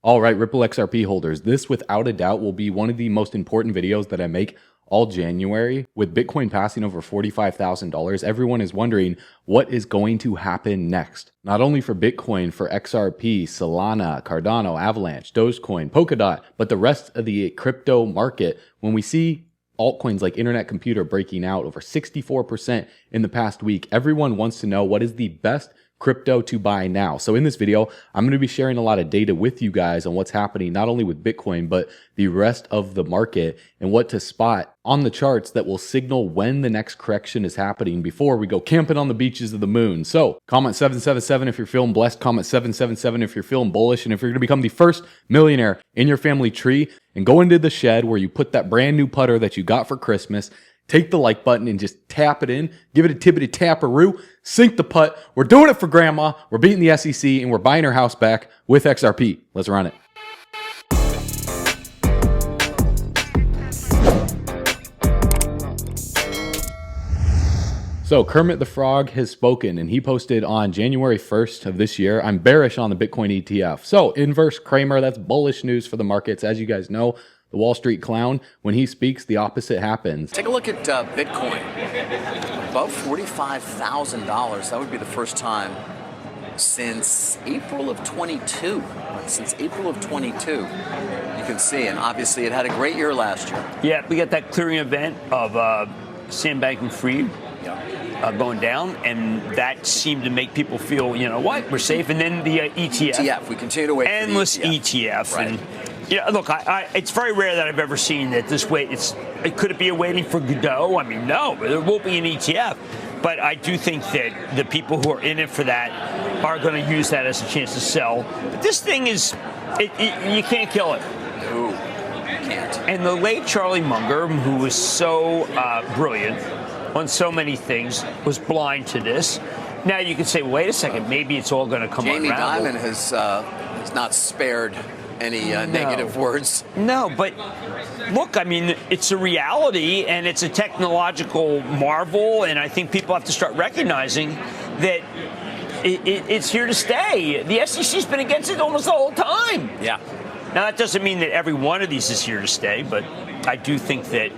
All right, Ripple XRP holders, this without a doubt will be one of the most important videos that I make all January. With Bitcoin passing over $45,000, everyone is wondering what is going to happen next. Not only for Bitcoin, for XRP, Solana, Cardano, Avalanche, Dogecoin, Polkadot, but the rest of the crypto market. When we see altcoins like Internet Computer breaking out over 64% in the past week, everyone wants to know what is the best crypto to buy now. So in this video, I'm going to be sharing a lot of data with you guys on what's happening, not only with Bitcoin, but the rest of the market and what to spot on the charts that will signal when the next correction is happening before we go camping on the beaches of the moon. So comment 777 if you're feeling blessed, comment 777 if you're feeling bullish, and if you're going to become the first millionaire in your family tree and go into the shed where you put that brand new putter that you got for Christmas. Take the like button and just tap it in. Give it a tippity taparoo. Sink the putt. We're doing it for grandma. We're beating the SEC and we're buying her house back with XRP. Let's run it. So Kermit the Frog has spoken and he posted on January 1st of this year, I'm bearish on the Bitcoin ETF. So inverse Kramer, that's bullish news for the markets. As you guys know, the Wall Street clown, when he speaks, the opposite happens. Take a look at Bitcoin. Above $45,000. That would be the first time since April of 22. Since April of 22. You can see, and obviously it had a great year last year. Yeah, we got that clearing event of Sam Bankman-Fried going down, and that seemed to make people feel, you know what, we're safe. And then the ETF. We continue to wait endless for the ETF. Right. And yeah, look, it's very rare that I've ever seen that this way. Could it be a waiting for Godot? I mean, no, there won't be an ETF. But I do think that the people who are in it for that are going to use that as a chance to sell. But this thing is, you can't kill it. No, you can't. And the late Charlie Munger, who was so brilliant on so many things, was blind to this. Now you can say, wait a second, maybe it's all going to come Jamie unravel. Dimon has not spared any negative words. No, but look, I mean, it's a reality and it's a technological marvel, and I think people have to start recognizing that it's here to stay. The SEC's been against it almost the whole time. Yeah. Now, that doesn't mean that every one of these is here to stay, but I do think that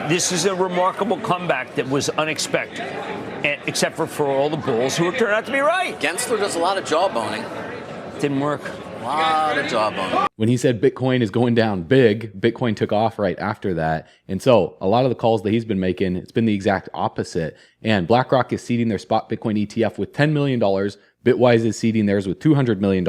this is a remarkable comeback that was unexpected, except for all the bulls who turned out to be right. Gensler does a lot of jawboning. Didn't work. A lot of jawboning. When he said Bitcoin is going down big, Bitcoin took off right after that. And so a lot of the calls that he's been making, it's been the exact opposite. And BlackRock is seeding their spot Bitcoin ETF with $10 million. Bitwise is seeding theirs with $200 million.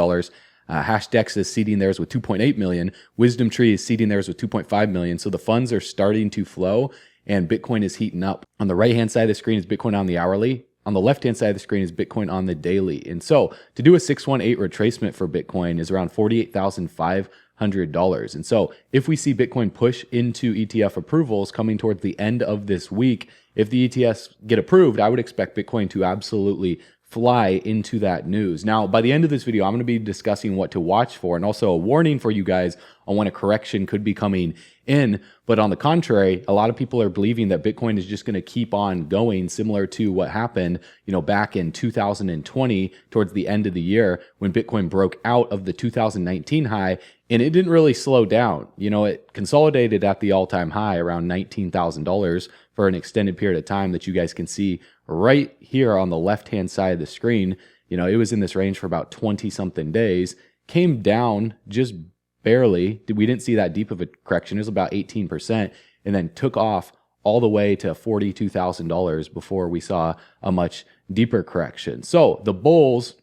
Hashdex is seeding theirs with 2.8 million. Wisdom Tree is seeding theirs with 2.5 million. So the funds are starting to flow and Bitcoin is heating up. On the right-hand side of the screen is Bitcoin on the hourly. On the left-hand side of the screen is Bitcoin on the daily. And so to do a 618 retracement for Bitcoin is around $48,500. And so if we see Bitcoin push into ETF approvals coming towards the end of this week, if the ETFs get approved, I would expect Bitcoin to absolutely fly into that news. Now, by the end of this video, I'm going to be discussing what to watch for and also a warning for you guys on when a correction could be coming in. But on the contrary, a lot of people are believing that Bitcoin is just going to keep on going, similar to what happened, back in 2020 towards the end of the year when Bitcoin broke out of the 2019 high. And it didn't really slow down. It consolidated at the all-time high around $19,000 for an extended period of time that you guys can see right here on the left-hand side of the screen. It was in this range for about 20-something days, came down just barely. We didn't see that deep of a correction. It was about 18%, and then took off all the way to $42,000 before we saw a much deeper correction. So the bulls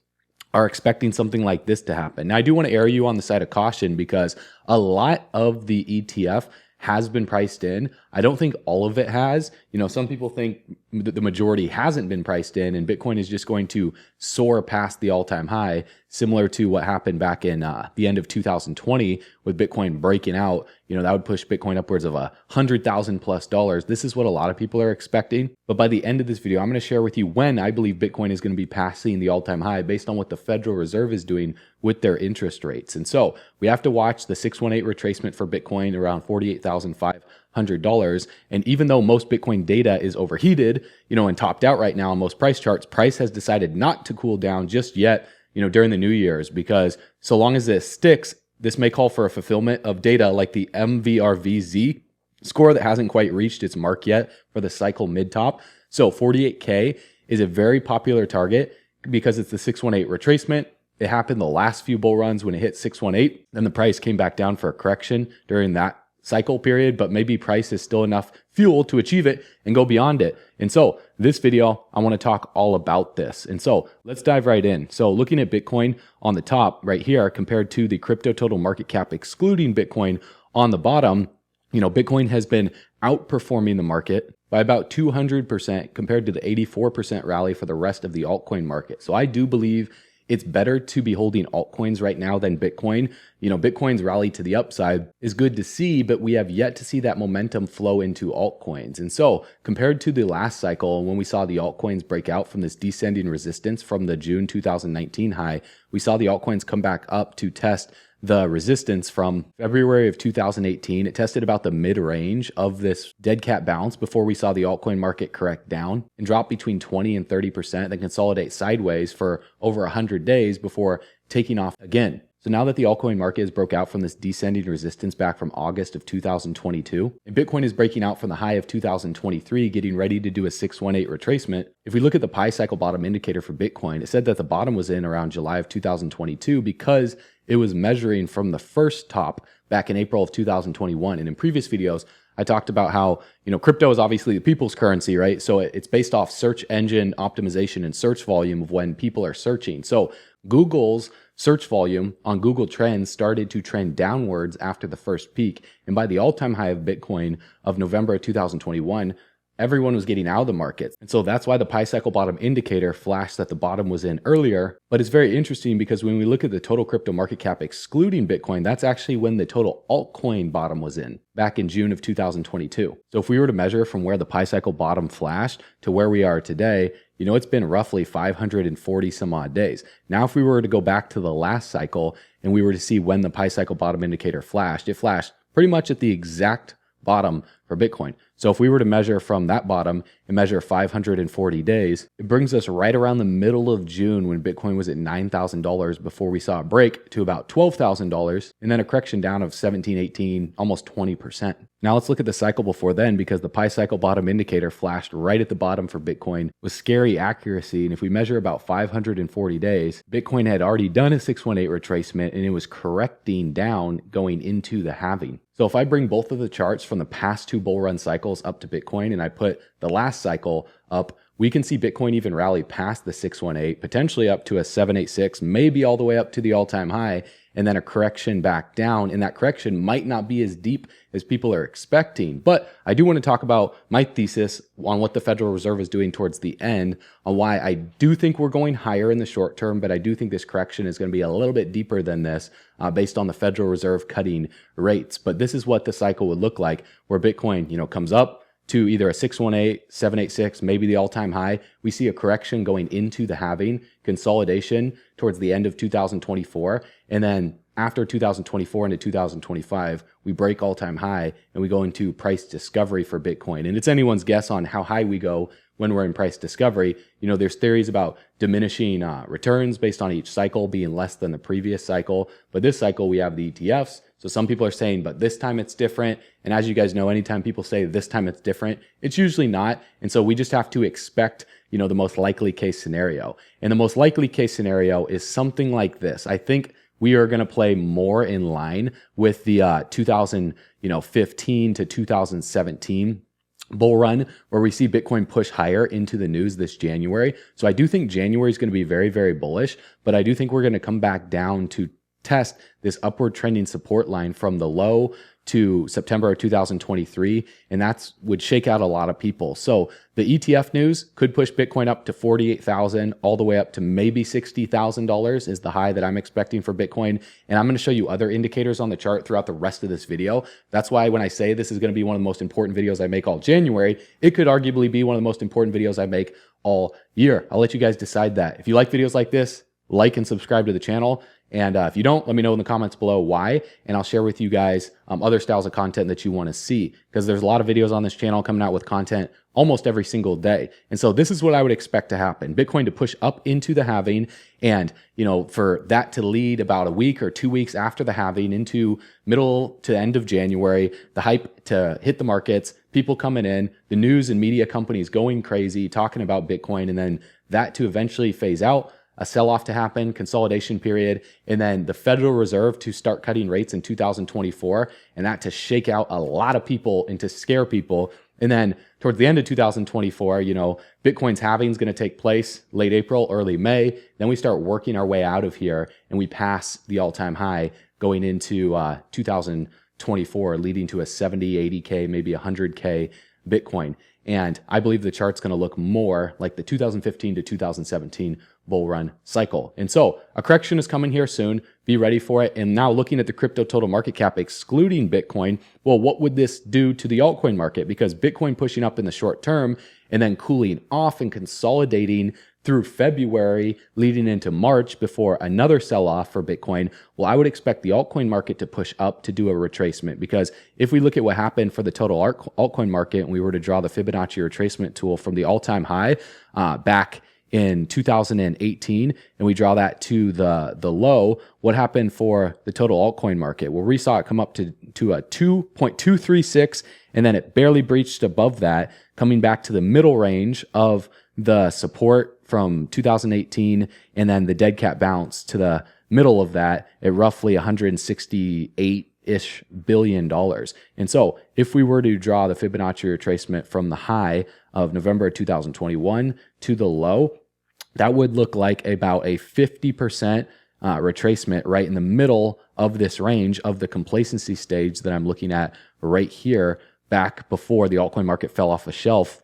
are expecting something like this to happen. Now, I do want to err you on the side of caution because a lot of the ETF has been priced in. I don't think all of it has. Some people think that the majority hasn't been priced in and Bitcoin is just going to soar past the all-time high, similar to what happened back in the end of 2020 with Bitcoin breaking out. That would push Bitcoin upwards of $100,000+. This is what a lot of people are expecting. But by the end of this video, I'm going to share with you when I believe Bitcoin is going to be passing the all-time high based on what the Federal Reserve is doing with their interest rates. And so we have to watch the 618 retracement for Bitcoin around $48,500. And even though most Bitcoin data is overheated, and topped out right now on most price charts, price has decided not to cool down just yet. during the New Year's, because so long as this sticks, this may call for a fulfillment of data like the MVRVZ score that hasn't quite reached its mark yet for the cycle mid-top. So 48K is a very popular target because it's the 618 retracement. It happened the last few bull runs when it hit 618. Then the price came back down for a correction during that cycle period, but maybe price is still enough fuel to achieve it and go beyond it. And so this video, I want to talk all about this. And so let's dive right in. So looking at Bitcoin on the top right here, compared to the crypto total market cap, excluding Bitcoin on the bottom, Bitcoin has been outperforming the market by about 200% compared to the 84% rally for the rest of the altcoin market. So I do believe it's better to be holding altcoins right now than Bitcoin. Bitcoin's rally to the upside is good to see, but we have yet to see that momentum flow into altcoins. And so compared to the last cycle, when we saw the altcoins break out from this descending resistance from the June 2019 high, we saw the altcoins come back up to test the resistance from February of 2018. It tested about the mid-range of this dead cat bounce before we saw the altcoin market correct down and drop between 20 and 30%, then consolidate sideways for over 100 days before taking off again. So now that the altcoin market has broke out from this descending resistance back from August of 2022, and Bitcoin is breaking out from the high of 2023, getting ready to do a 618 retracement. If we look at the Pi cycle bottom indicator for Bitcoin, it said that the bottom was in around July of 2022 because it was measuring from the first top back in April of 2021. And in previous videos, I talked about how, crypto is obviously the people's currency, right? So it's based off search engine optimization and search volume of when people are searching. So Google's search volume on Google Trends started to trend downwards after the first peak. And by the all-time high of Bitcoin of November of 2021, everyone was getting out of the market. And so that's why the Pi cycle bottom indicator flashed that the bottom was in earlier. But it's very interesting because when we look at the total crypto market cap excluding Bitcoin, that's actually when the total altcoin bottom was in back in June of 2022. So if we were to measure from where the Pi cycle bottom flashed to where we are today, it's been roughly 540 some odd days. Now, if we were to go back to the last cycle and we were to see when the Pi cycle bottom indicator flashed, it flashed pretty much at the exact bottom for Bitcoin. So if we were to measure from that bottom and measure 540 days, it brings us right around the middle of June when Bitcoin was at $9,000 before we saw a break to about $12,000 and then a correction down of 17, 18, almost 20%. Now let's look at the cycle before then, because the Pi cycle bottom indicator flashed right at the bottom for Bitcoin with scary accuracy. And if we measure about 540 days, Bitcoin had already done a 618 retracement and it was correcting down going into the halving. So if I bring both of the charts from the past two bull run cycles up to Bitcoin and I put the last cycle up, we can see Bitcoin even rally past the 618, potentially up to a 786, maybe all the way up to the all-time high, and then a correction back down. And that correction might not be as deep as people are expecting. But I do want to talk about my thesis on what the Federal Reserve is doing towards the end, on why I do think we're going higher in the short term, but I do think this correction is going to be a little bit deeper than this based on the Federal Reserve cutting rates. But this is what the cycle would look like, where Bitcoin, comes up to either a 618, 786, maybe the all-time high. We see a correction going into the halving, consolidation towards the end of 2024, and then after 2024 into 2025, we break all-time high and we go into price discovery for Bitcoin. And it's anyone's guess on how high we go when we're in price discovery. There's theories about diminishing returns based on each cycle being less than the previous cycle. But this cycle, we have the ETFs. So some people are saying, but this time it's different. And as you guys know, anytime people say this time it's different, it's usually not. And so we just have to expect, the most likely case scenario. And the most likely case scenario is something like this. I think we are going to play more in line with the 2015 to 2017 bull run, where we see Bitcoin push higher into the news this January. So I do think January is going to be very, very bullish, but I do think we're going to come back down to test this upward trending support line from the low to September of 2023, and that's would shake out a lot of people. So the ETF news could push Bitcoin up to 48,000, all the way up to maybe $60,000 is the high that I'm expecting for Bitcoin. And I'm going to show you other indicators on the chart throughout the rest of this video. That's why when I say this is going to be one of the most important videos I make all January, it could arguably be one of the most important videos I make all year. I'll let you guys decide that. If you like videos like this, like and subscribe to the channel. And if you don't, let me know in the comments below why, and I'll share with you guys other styles of content that you want to see, because there's a lot of videos on this channel coming out with content almost every single day. And so this is what I would expect to happen. Bitcoin to push up into the halving, and for that to lead about a week or 2 weeks after the halving into middle to end of January, the hype to hit the markets, people coming in, the news and media companies going crazy, talking about Bitcoin, and then that to eventually phase out, a sell-off to happen, consolidation period, and then the Federal Reserve to start cutting rates in 2024, and that to shake out a lot of people and to scare people. And then towards the end of 2024, Bitcoin's halving is going to take place late April, early May. Then we start working our way out of here, and we pass the all-time high going into 2024, leading to a 70, 80K, maybe 100K Bitcoin. And I believe the chart's going to look more like the 2015 to 2017 bull run cycle. And so a correction is coming here soon. Be ready for it. And now looking at the crypto total market cap, excluding Bitcoin, well, what would this do to the altcoin market? Because Bitcoin pushing up in the short term and then cooling off and consolidating through February, leading into March before another sell-off for Bitcoin, well, I would expect the altcoin market to push up to do a retracement. Because if we look at what happened for the total altcoin market, and we were to draw the Fibonacci retracement tool from the all-time high back in 2018, and we draw that to the low, what happened for the total altcoin market? Well, we saw it come up to a 2.236, and then it barely breached above that, coming back to the middle range of the support from 2018, and then the dead cat bounce to the middle of that at roughly $168-ish billion. And so if we were to draw the Fibonacci retracement from the high of November 2021 to the low, that would look like about a 50% retracement right in the middle of this range of the complacency stage that I'm looking at right here, back before the altcoin market fell off the shelf,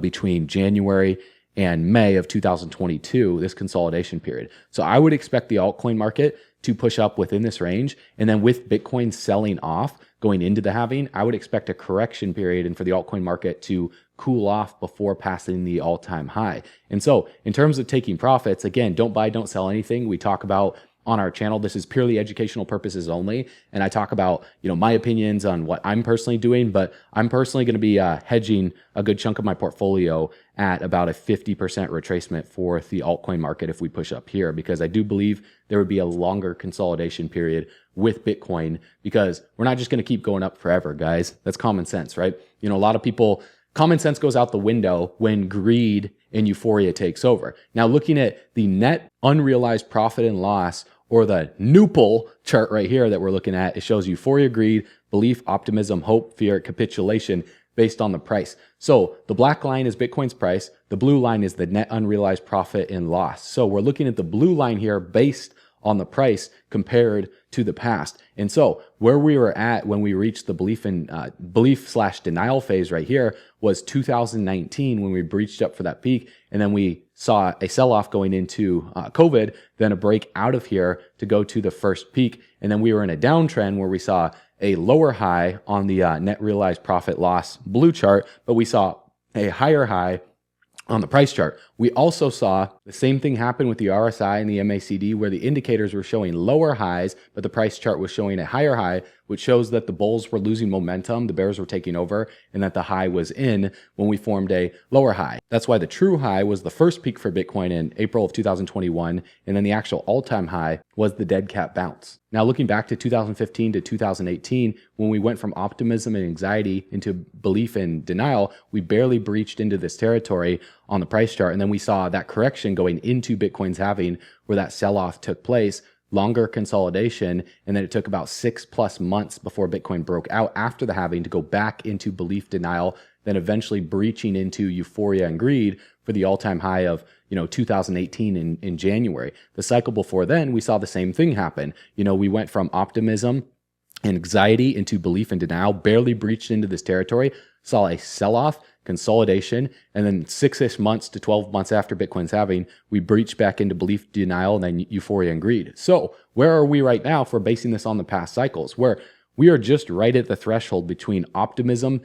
between January and May of 2022, this consolidation period. So I would expect the altcoin market to push up within this range. And then with Bitcoin selling off going into the halving, I would expect a correction period and for the altcoin market to cool off before passing the all-time high. And so in terms of taking profits, again, don't buy, don't sell anything. We talk about on our channel, this is purely educational purposes only. And I talk about, my opinions on what I'm personally doing, but I'm personally going to be hedging a good chunk of my portfolio at about a 50% retracement for the altcoin market if we push up here, because I do believe there would be a longer consolidation period with Bitcoin, because we're not just going to keep going up forever, guys. That's common sense, right? A lot of people, common sense goes out the window when greed and euphoria takes over. Now, looking at the net unrealized profit and loss, or the NUPL chart right here that we're looking at, it shows euphoria, greed, belief, optimism, hope, fear, capitulation based on the price. So the black line is Bitcoin's price. The blue line is the net unrealized profit and loss. So we're looking at the blue line here based on the price compared to the past. And so where we were at when we reached the belief/denial phase right here was 2019, when we breached up for that peak. And then we saw a sell-off going into COVID, then a break out of here to go to the first peak. And then we were in a downtrend where we saw a lower high on the net realized profit loss blue chart, but we saw a higher high on the price chart. We also saw the same thing happen with the RSI and the MACD, where the indicators were showing lower highs, but the price chart was showing a higher high, which shows that the bulls were losing momentum, the bears were taking over, and that the high was in when we formed a lower high. That's why the true high was the first peak for Bitcoin in April of 2021, and then the actual all-time high was the dead cat bounce. Now, looking back to 2015 to 2018, when we went from optimism and anxiety into belief and denial, we barely breached into this territory on the price chart. And then we saw that correction going into Bitcoin's halving, where that sell-off took place, longer consolidation, and then it took about 6+ months before Bitcoin broke out after the halving to go back into belief denial, then eventually breaching into euphoria and greed for the all-time high of 2018 in January. The cycle before then, we saw the same thing happen. We went from optimism and anxiety into belief and denial, barely breached into this territory, saw a sell-off, consolidation, and then 6-ish months to 12 months after Bitcoin's halving, we breached back into belief, denial, and then euphoria and greed. So where are we right now if we're basing this on the past cycles, where we are just right at the threshold between optimism,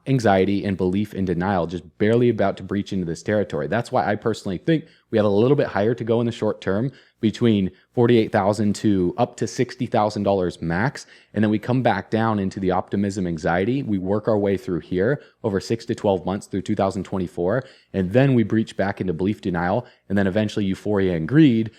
anxiety, and belief and denial, just barely about to breach into this territory. That's why I personally think we have a little bit higher to go in the short term, between $48,000 to up to $60,000 max. And then we come back down into the optimism anxiety. We work our way through here over 6 to 12 months through 2024. And then we breach back into belief denial and then eventually euphoria and greed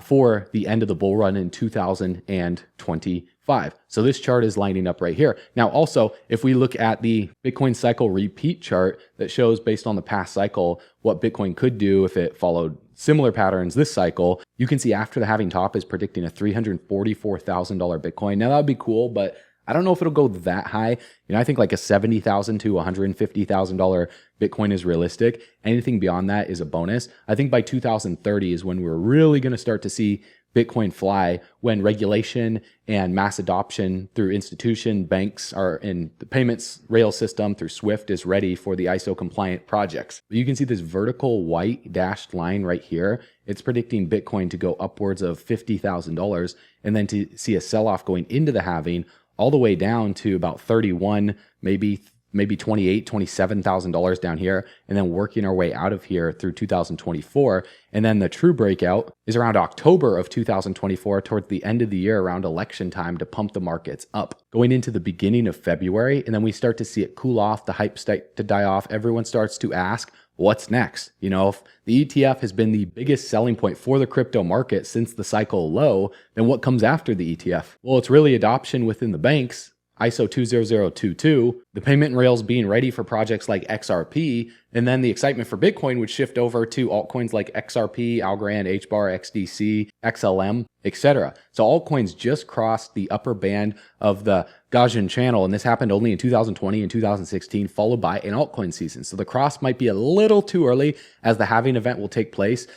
for the end of the bull run in 2025. So this chart is lining up right here. Now, also, if we look at the Bitcoin cycle repeat chart that shows based on the past cycle what Bitcoin could do if it followed similar patterns this cycle, you can see after the halving top is predicting a $344,000 Bitcoin. Now that would be cool, but I don't know if it'll go that high. I think like a $70,000 to $150,000 Bitcoin is realistic. Anything beyond that is a bonus. I think by 2030 is when we're really going to start to see Bitcoin fly, when regulation and mass adoption through institution banks are in the payments rail system through Swift is ready for the ISO compliant projects. You can see this vertical white dashed line right here. It's predicting Bitcoin to go upwards of $50,000 and then to see a sell-off going into the halving all the way down to about 31, maybe $27,000 down here, and then working our way out of here through 2024. And then the true breakout is around October of 2024, towards the end of the year, around election time, to pump the markets up. Going into the beginning of February, and then we start to see it cool off, the hype start to die off. Everyone starts to ask, what's next? If the ETF has been the biggest selling point for the crypto market since the cycle low, then what comes after the ETF? Well, it's really adoption within the banks, ISO 20022, the payment rails being ready for projects like XRP, and then the excitement for Bitcoin would shift over to altcoins like XRP, Algorand, HBAR, XDC, XLM, etc. So altcoins just crossed the upper band of the Gaussian channel, and this happened only in 2020 and 2016, followed by an altcoin season. So the cross might be a little too early, as the halving event will take place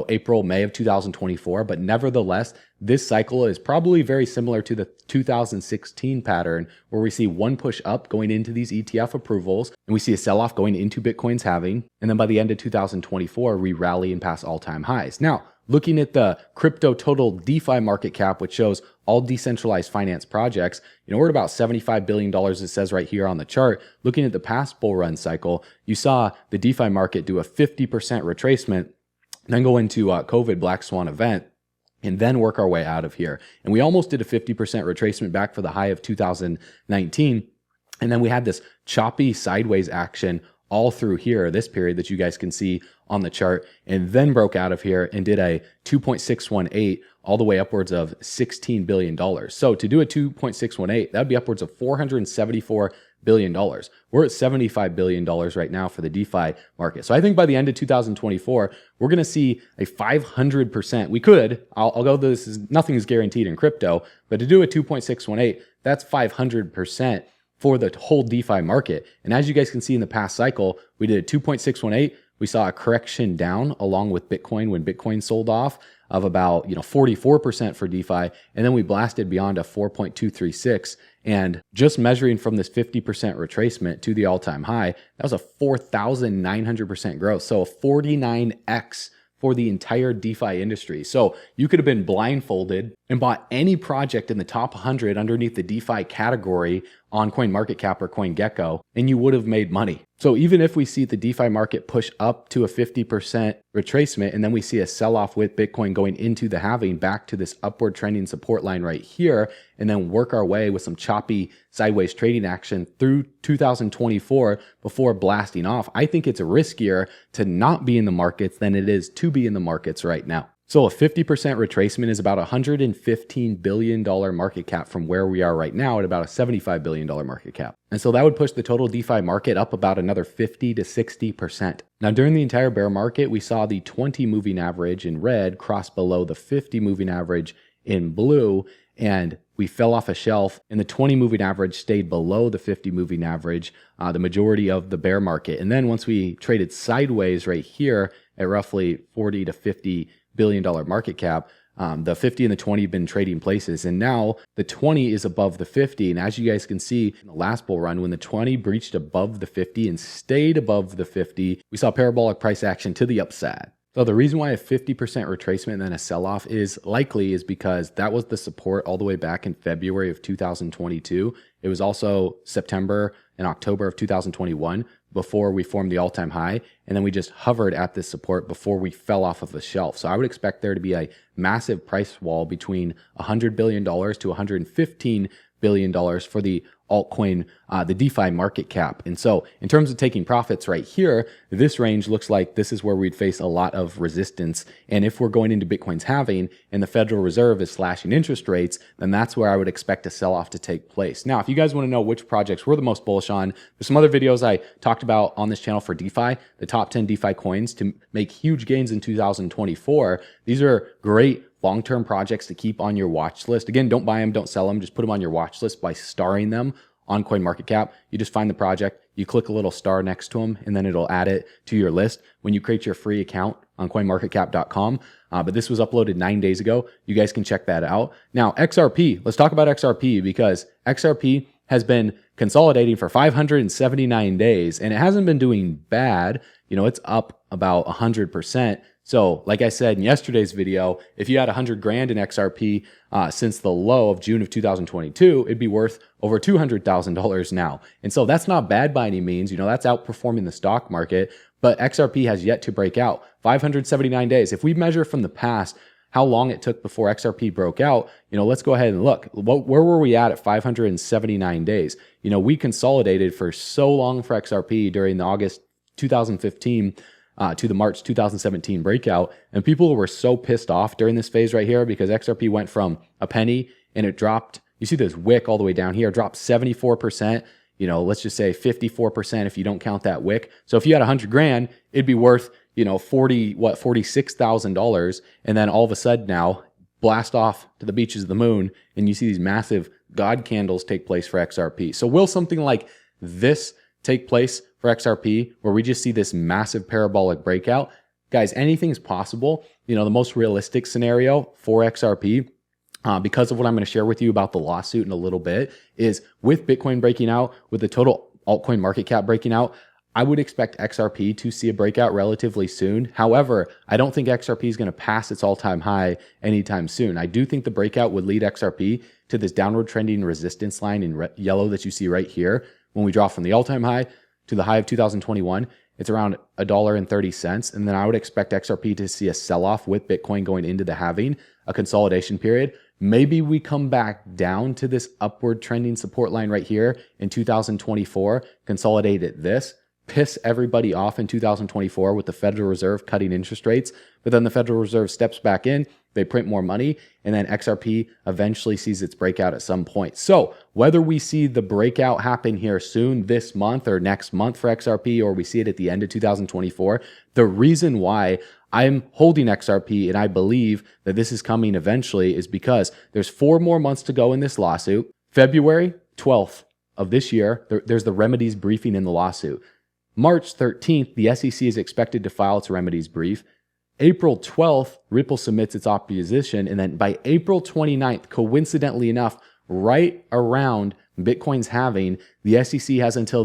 April, May of 2024. But nevertheless, this cycle is probably very similar to the 2016 pattern, where we see one push up going into these ETF approvals, and we see a sell-off going into Bitcoin's halving. And then by the end of 2024, we rally and pass all-time highs. Now, looking at the crypto total DeFi market cap, which shows all decentralized finance projects, we're at about $75 billion, it says right here on the chart. Looking at the past bull run cycle, you saw the DeFi market do a 50% retracement, then go into COVID Black Swan event, and then work our way out of here. And we almost did a 50% retracement back for the high of 2019. And then we had this choppy sideways action all through here, this period that you guys can see on the chart, and then broke out of here and did a 2.618 all the way upwards of $16 billion. So to do a 2.618, that would be upwards of $474 billion. We're at $75 billion right now for the DeFi market. So I think by the end of 2024, we're going to see a 500%. I'll go, nothing is guaranteed in crypto, but to do a 2.618, that's 500% for the whole DeFi market. And as you guys can see in the past cycle, we did a 2.618. We saw a correction down along with Bitcoin when Bitcoin sold off of about 44% for DeFi, and then we blasted beyond a 4.236. And just measuring from this 50% retracement to the all-time high, that was a 4,900% growth. So a 49x for the entire DeFi industry. So you could have been blindfolded and bought any project in the top 100 underneath the DeFi category on CoinMarketCap or CoinGecko, and you would have made money. So even if we see the DeFi market push up to a 50% retracement, and then we see a sell-off with Bitcoin going into the halving back to this upward trending support line right here, and then work our way with some choppy sideways trading action through 2024 before blasting off, I think it's riskier to not be in the markets than it is to be in the markets right now. So a 50% retracement is about a $115 billion market cap from where we are right now at about a $75 billion market cap. And so that would push the total DeFi market up about another 50 to 60%. Now, during the entire bear market, we saw the 20 moving average in red cross below the 50 moving average in blue, and we fell off a shelf, and the 20 moving average stayed below the 50 moving average the majority of the bear market. And then once we traded sideways right here at roughly 40 to 50 billion dollar market cap, the 50 and the 20 have been trading places, and now the 20 is above the 50. And as you guys can see in the last bull run, when the 20 breached above the 50 and stayed above the 50, we saw parabolic price action to the upside. So the reason why a 50% retracement and then a sell-off is likely is because that was the support all the way back in February of 2022. It was also September and October of 2021 before we formed the all-time high. and then we just hovered at this support before we fell off of the shelf. So I would expect there to be a massive price wall between $100 billion to $115 billion for the altcoin, the DeFi market cap. And so in terms of taking profits right here, this range looks like this is where we'd face a lot of resistance. And if we're going into Bitcoin's halving and the Federal Reserve is slashing interest rates, then that's where I would expect a sell-off to take place. Now, if you guys want to know which projects we're the most bullish on, there's some other videos I talked about on this channel for DeFi, the top 10 DeFi coins to make huge gains in 2024. These are great long-term projects to keep on your watch list. Again, don't buy them, don't sell them, just put them on your watch list by starring them on CoinMarketCap. You just find the project, you click a little star next to them, and then it'll add it to your list when you create your free account on coinmarketcap.com. But this was uploaded 9 days ago. You guys can check that out. Now, XRP, let's talk about XRP because XRP has been consolidating for 579 days and it hasn't been doing bad. You know, it's up about 100%. So like I said in yesterday's video, if you had 100 grand in XRP since the low of June of 2022, it'd be worth over $200,000 now. And so that's not bad by any means. You know, that's outperforming the stock market, but XRP has yet to break out. 579 days. If we measure from the past how long it took before XRP broke out, you know, let's go ahead and look. Where were we at 579 days? You know, we consolidated for so long for XRP during the August 2015 to the March 2017 breakout. And people were so pissed off during this phase right here because XRP went from a penny and it dropped. You see this wick all the way down here, dropped 74%. You know, let's just say 54% if you don't count that wick. So if you had 100 grand, it'd be worth, you know, $46,000. And then all of a sudden now blast off to the beaches of the moon and you see these massive God candles take place for XRP. So will something like this take place for XRP where we just see this massive parabolic breakout? Guys, anything's possible. You know, the most realistic scenario for XRP, because of what I'm going to share with you about the lawsuit in a little bit, is with Bitcoin breaking out, with the total altcoin market cap breaking out, I would expect XRP to see a breakout relatively soon. However, I don't think XRP is going to pass its all-time high anytime soon. I do think the breakout would lead XRP to this downward trending resistance line in yellow that you see right here. When we draw from the all-time high to the high of 2021, it's around $1.30. And then I would expect XRP to see a sell-off with Bitcoin going into the halving, a consolidation period. Maybe we come back down to this upward trending support line right here in 2024, consolidate at this, piss everybody off in 2024 with the Federal Reserve cutting interest rates. But then the Federal Reserve steps back in, they print more money, and then XRP eventually sees its breakout at some point. So whether we see the breakout happen here soon, this month or next month for XRP, or we see it at the end of 2024, the reason why I'm holding XRP and I believe that this is coming eventually is because there's 4 more months to go in this lawsuit. February 12th of this year, there's the remedies briefing in the lawsuit. March 13th, the SEC is expected to file its remedies brief. April 12th, Ripple submits its opposition. And then by April 29th, coincidentally enough, right around Bitcoin's halving, the SEC has until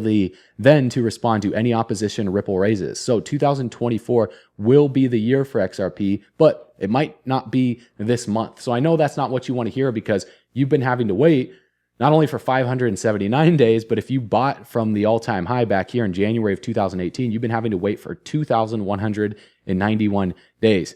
then to respond to any opposition Ripple raises. So 2024 will be the year for XRP, but it might not be this month. So I know that's not what you want to hear because you've been having to wait not only for 579 days, but if you bought from the all-time high back here in January of 2018, you've been having to wait for 2,191 days.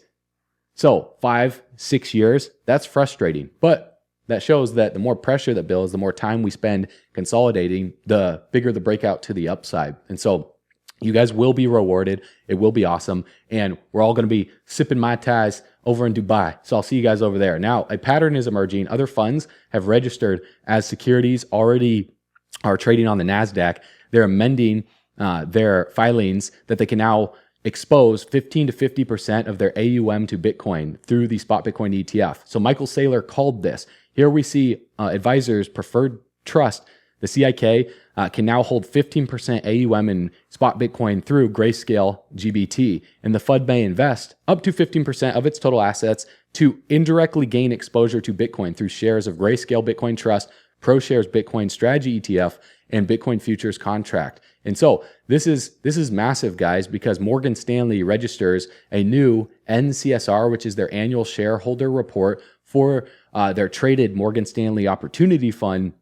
So 5-6 years, that's frustrating. But that shows that the more pressure that builds, the more time we spend consolidating, the bigger the breakout to the upside. And so you guys will be rewarded. It will be awesome. And we're all going to be sipping Mai Tais over in Dubai. So I'll see you guys over there. Now, a pattern is emerging. Other funds have registered as securities, already are trading on the NASDAQ. They're amending their filings that they can now expose 15 to 50% of their AUM to Bitcoin through the spot Bitcoin ETF. So Michael Saylor called this. Here we see advisors, preferred trust, the CIK, can now hold 15% AUM in spot Bitcoin through Grayscale GBT. And the fund may invest up to 15% of its total assets to indirectly gain exposure to Bitcoin through shares of Grayscale Bitcoin Trust, ProShares Bitcoin Strategy ETF, and Bitcoin Futures Contract. And so this is massive, guys, because Morgan Stanley registers a new NCSR, which is their annual shareholder report for their traded Morgan Stanley Opportunity Fund,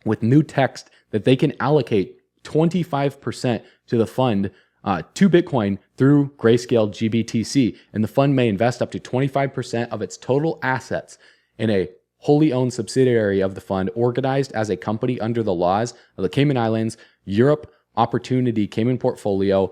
with new text that they can allocate 25% to the fund to Bitcoin through Grayscale GBTC, and the fund may invest up to 25% of its total assets in a wholly owned subsidiary of the fund organized as a company under the laws of the Cayman Islands, Europe Opportunity Cayman Portfolio,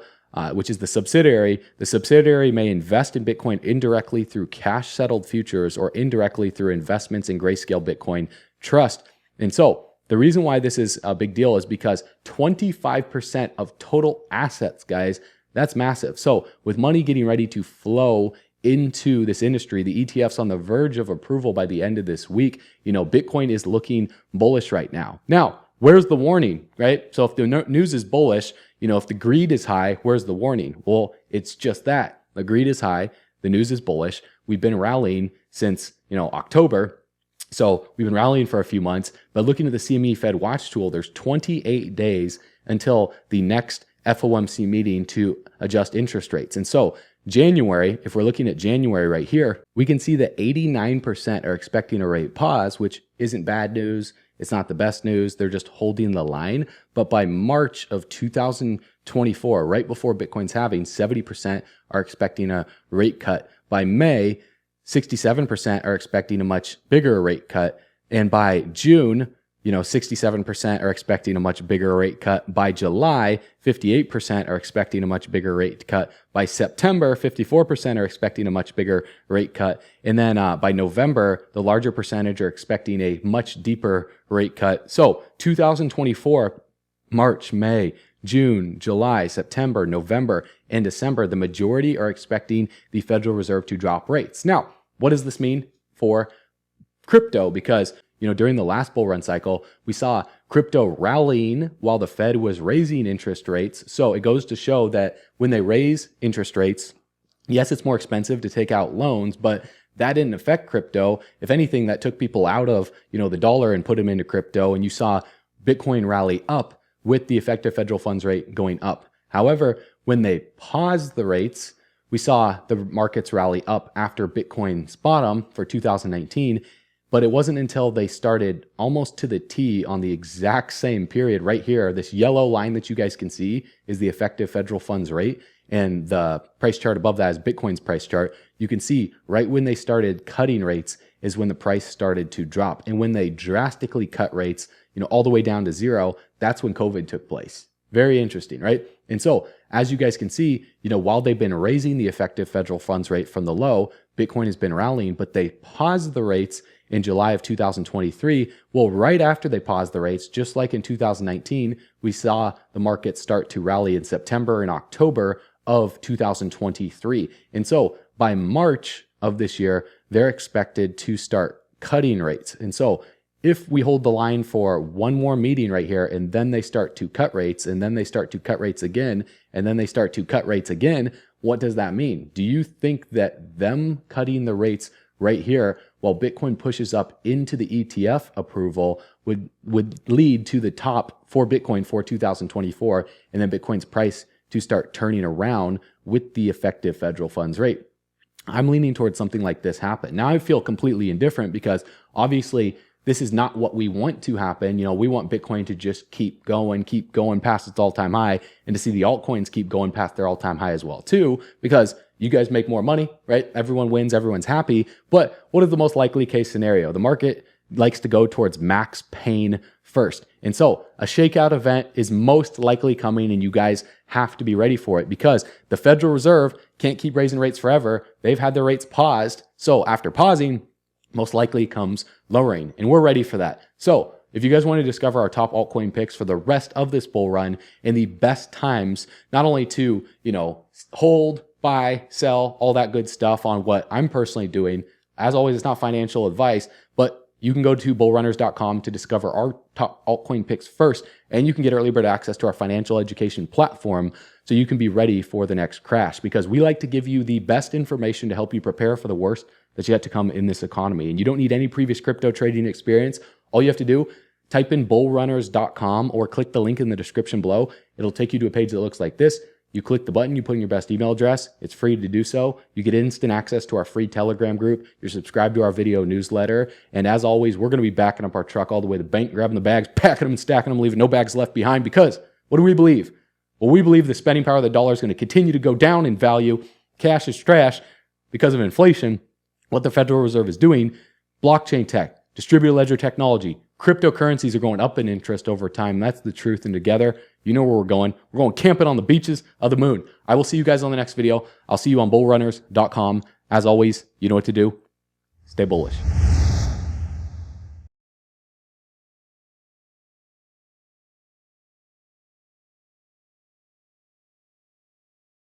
which is the subsidiary. The subsidiary may invest in Bitcoin indirectly through cash-settled futures or indirectly through investments in Grayscale Bitcoin Trust. And so the reason why this is a big deal is because 25% of total assets, guys, that's massive. So with money getting ready to flow into this industry, the ETF's on the verge of approval by the end of this week. Bitcoin is looking bullish right now. Now, where's the warning, right? So if the news is bullish, if the greed is high, where's the warning? Well, it's just that. The greed is high. The news is bullish. We've been rallying since, October. So we've been rallying for a few months, but looking at the CME Fed Watch tool, there's 28 days until the next FOMC meeting to adjust interest rates. And so January, if we're looking at January right here, we can see that 89% are expecting a rate pause, which isn't bad news. It's not the best news. They're just holding the line. But by March of 2024, right before Bitcoin's halving, 70% are expecting a rate cut. By May, 67% are expecting a much bigger rate cut. And by June, 67% are expecting a much bigger rate cut. By July, 58% are expecting a much bigger rate cut. By September, 54% are expecting a much bigger rate cut. And then by November, the larger percentage are expecting a much deeper rate cut. So 2024, March, May, June, July, September, November, and December, the majority are expecting the Federal Reserve to drop rates. Now, what does this mean for crypto? Because during the last bull run cycle, we saw crypto rallying while the Fed was raising interest rates. So it goes to show that when they raise interest rates, yes, it's more expensive to take out loans, but that didn't affect crypto. If anything, that took people out of, the dollar and put them into crypto. And you saw Bitcoin rally up with the effective federal funds rate going up. However, when they paused the rates, we saw the markets rally up after Bitcoin's bottom for 2019. But it wasn't until they started almost to the T on the exact same period right here. This yellow line that you guys can see is the effective federal funds rate. And the price chart above that is Bitcoin's price chart. You can see right when they started cutting rates is when the price started to drop. And when they drastically cut rates, all the way down to zero, that's when COVID took place. Very interesting, right? And so as you guys can see, while they've been raising the effective federal funds rate from the low, Bitcoin has been rallying, but they paused the rates in July of 2023. Well, right after they paused the rates, just like in 2019, we saw the market start to rally in September and October of 2023. And so by March of this year, they're expected to start cutting rates. And so if we hold the line for one more meeting right here, and then they start to cut rates, and then they start to cut rates again, and then they start to cut rates again, what does that mean? Do you think that them cutting the rates right here while Bitcoin pushes up into the ETF approval would lead to the top for Bitcoin for 2024, and then Bitcoin's price to start turning around with the effective federal funds rate? I'm leaning towards something like this happen. Now I feel completely indifferent because obviously this is not what we want to happen. We want Bitcoin to just keep going past its all-time high, and to see the altcoins keep going past their all-time high as well too, because you guys make more money, right? Everyone wins, everyone's happy. But what is the most likely case scenario? The market likes to go towards max pain first. And so a shakeout event is most likely coming, and you guys have to be ready for it because the Federal Reserve can't keep raising rates forever. They've had their rates paused. So after pausing, most likely comes lowering, and we're ready for that. So if you guys want to discover our top altcoin picks for the rest of this bull run and the best times, not only to, hold, buy, sell, all that good stuff on what I'm personally doing, as always, it's not financial advice, but you can go to bullrunners.com to discover our top altcoin picks first, and you can get early bird access to our financial education platform so you can be ready for the next crash, because we like to give you the best information to help you prepare for the worst that's yet to come in this economy. And you don't need any previous crypto trading experience. All you have to do, type in bullrunners.com or click the link in the description below. It'll take you to a page that looks like this. You click the button, you put in your best email address. It's free to do so. You get instant access to our free Telegram group. You're subscribed to our video newsletter. And as always, we're going to be backing up our truck all the way to the bank, grabbing the bags, packing them and stacking them, leaving no bags left behind, because what do we believe? Well, we believe the spending power of the dollar is going to continue to go down in value. Cash is trash because of inflation. What the Federal Reserve is doing, blockchain tech, distributed ledger technology, cryptocurrencies are going up in interest over time. That's the truth. And together, you know where we're going. We're going camping on the beaches of the moon. I will see you guys on the next video. I'll see you on bullrunners.com. As always, you know what to do. Stay bullish.